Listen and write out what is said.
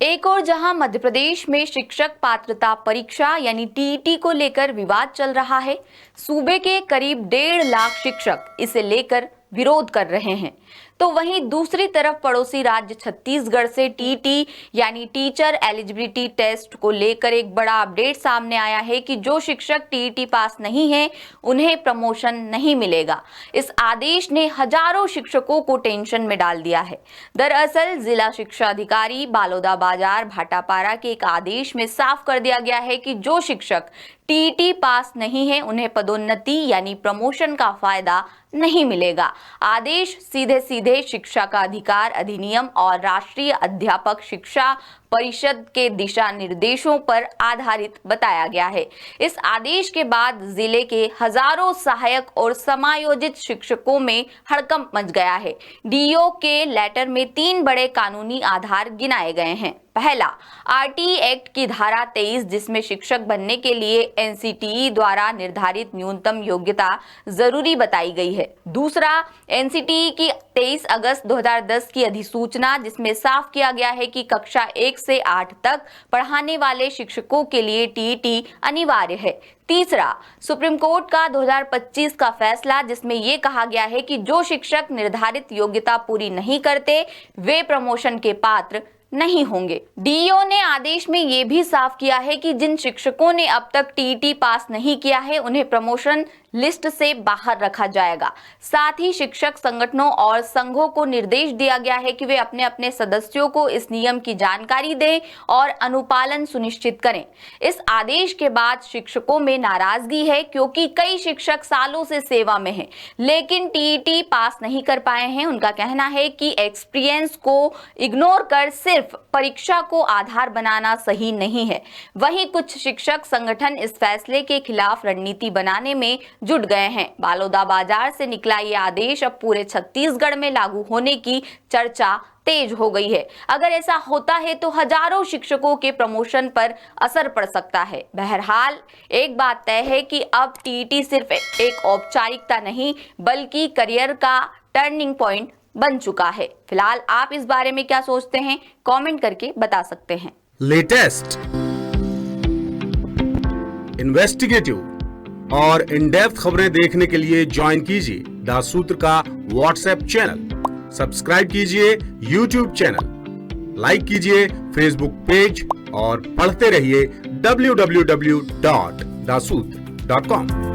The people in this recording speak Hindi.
एक और जहां मध्य प्रदेश में शिक्षक पात्रता परीक्षा यानी टीईटी को लेकर विवाद चल रहा है, सूबे के करीब 1.5 लाख शिक्षक इसे लेकर विरोध कर रहे हैं, तो वहीं दूसरी तरफ पड़ोसी राज्य छत्तीसगढ़ से टीईटी यानी टीचर एलिजिबिलिटी टेस्ट को लेकर एक बड़ा अपडेट सामने आया है कि जो शिक्षक टीईटी पास नहीं है उन्हें प्रमोशन नहीं मिलेगा। इस आदेश ने हजारों शिक्षकों को टेंशन में डाल दिया है। दरअसल जिला शिक्षा अधिकारी बालोदाबाजार भाटापारा के एक आदेश में साफ कर दिया गया है कि जो शिक्षक टीईटी पास नहीं है उन्हें पदोन्नति यानी प्रमोशन का फायदा नहीं मिलेगा। आदेश सीधे सीधे शिक्षा का अधिकार अधिनियम और राष्ट्रीय अध्यापक शिक्षा परिषद के दिशा निर्देशों पर आधारित बताया गया है। इस आदेश के बाद जिले के हजारों सहायक और समायोजित शिक्षकों में हड़कंप मच गया है। डीओ के लेटर में 3 बड़े कानूनी आधार गिनाए गए हैं। पहला, आरटी एक्ट की धारा 23 जिसमें शिक्षक बनने के लिए एनसीटीई द्वारा निर्धारित न्यूनतम योग्यता जरूरी बताई गई है। दूसरा, एनसीटीई की 23 अगस्त 2010 की अधिसूचना जिसमें साफ किया गया है कि कक्षा 1 से 8 तक पढ़ाने वाले शिक्षकों के लिए टीईटी अनिवार्य है। तीसरा, सुप्रीम कोर्ट का 2025 का फैसला जिसमें यह कहा गया है कि जो शिक्षक निर्धारित योग्यता पूरी नहीं करते वे प्रमोशन के पात्र नहीं होंगे। डीईओ ने आदेश में यह भी साफ किया है कि जिन शिक्षकों ने अब तक टीईटी पास नहीं किया है उन्हें प्रमोशन लिस्ट से बाहर रखा जाएगा। साथ ही शिक्षक संगठनों और संघों को निर्देश दिया गया है कि वे अपने अपने सदस्यों को इस नियम की जानकारी दें और अनुपालन सुनिश्चित करें। इस आदेश के बाद शिक्षकों में नाराजगी है क्योंकि कई शिक्षक सालों से सेवा में हैं लेकिन टीईटी पास नहीं कर पाए हैं। उनका कहना है कि एक्सपीरियंस को इग्नोर कर सिर्फ परीक्षा को आधार बनाना सही नहीं है। वहीं कुछ शिक्षक संगठन इस फैसले के खिलाफ रणनीति बनाने में जुट गए हैं। बालोदाबाजार से निकला ये आदेश अब पूरे छत्तीसगढ़ में लागू होने की चर्चा तेज हो गई है। अगर ऐसा होता है तो हजारों शिक्षकों के प्रमोशन पर असर पड़ सकता है। बहरहाल एक बात तय है कि अब टीईटी सिर्फ एक औपचारिकता नहीं बल्कि करियर का टर्निंग पॉइंट बन चुका है। फिलहाल आप इस बारे में क्या सोचते हैं, कमेंट करके बता सकते हैं। लेटेस्ट, इन्वेस्टिगेटिव और इन डेप्थ खबरें देखने के लिए ज्वाइन कीजिए द सूत्र का व्हाट्सएप चैनल, सब्सक्राइब कीजिए यूट्यूब चैनल, लाइक कीजिए फेसबुक पेज और पढ़ते रहिए www.daसूत्र.com।